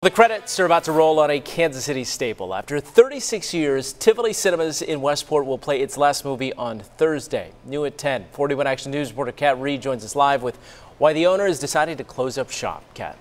The credits are about to roll on a Kansas City staple. After 36 years, Tivoli Cinemas in Westport will play its last movie on Thursday. New at 10, 41 Action News reporter Kat Reed joins us live with why the owner is deciding to close up shop. Kat.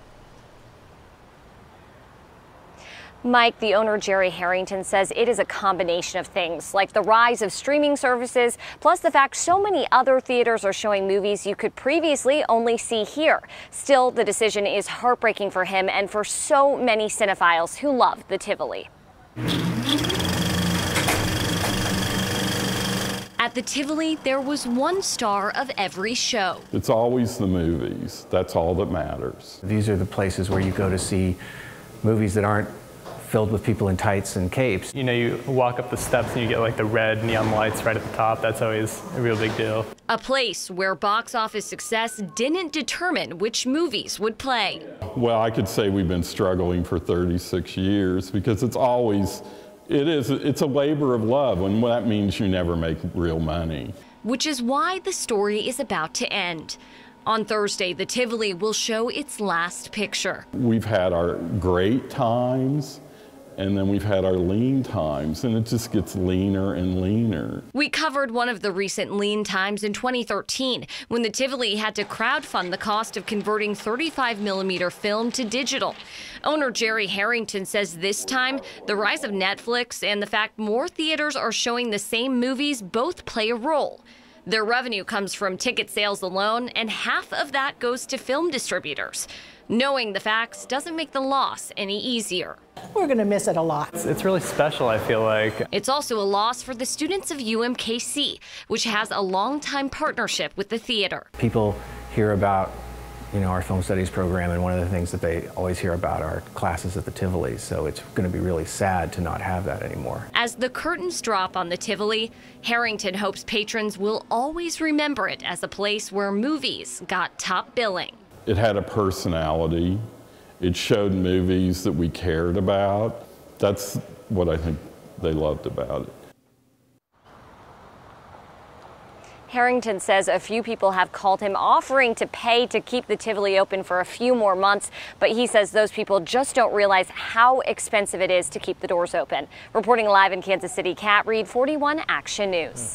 Mike, the owner Jerry Harrington says it is a combination of things like the rise of streaming services, plus the fact so many other theaters are showing movies you could previously only see here. Still, the decision is heartbreaking for him and for so many cinephiles who love the Tivoli. At the Tivoli, there was one star of every show. It's always the movies. That's all that matters. These are the places where you go to see movies that aren't filled with people in tights and capes. You know, you walk up the steps and you get like the red neon lights right at the top. That's always a real big deal. A place where box office success didn't determine which movies would play. Well, I could say we've been struggling for 36 years because it's a labor of love, and that means you never make real money. Which is why the story is about to end. On Thursday, the Tivoli will show its last picture. We've had our great times, and then we've had our lean times, and it just gets leaner and leaner. We covered one of the recent lean times in 2013 when the Tivoli had to crowdfund the cost of converting 35mm film to digital. Owner Jerry Harrington says this time, the rise of Netflix and the fact more theaters are showing the same movies both play a role. Their revenue comes from ticket sales alone, and half of that goes to film distributors. Knowing the facts doesn't make the loss any easier. We're going to miss it a lot. It's really special, I feel like. It's also a loss for the students of UMKC, which has a long-time partnership with the theater. People hear about, our film studies program, and one of the things that they always hear about are classes at the Tivoli, so it's going to be really sad to not have that anymore. As the curtains drop on the Tivoli, Harrington hopes patrons will always remember it as a place where movies got top billing. It had a personality. It showed movies that we cared about. That's what I think they loved about it. Harrington says a few people have called him offering to pay to keep the Tivoli open for a few more months, but he says those people just don't realize how expensive it is to keep the doors open. Reporting live in Kansas City, Kat Reed, 41 Action News.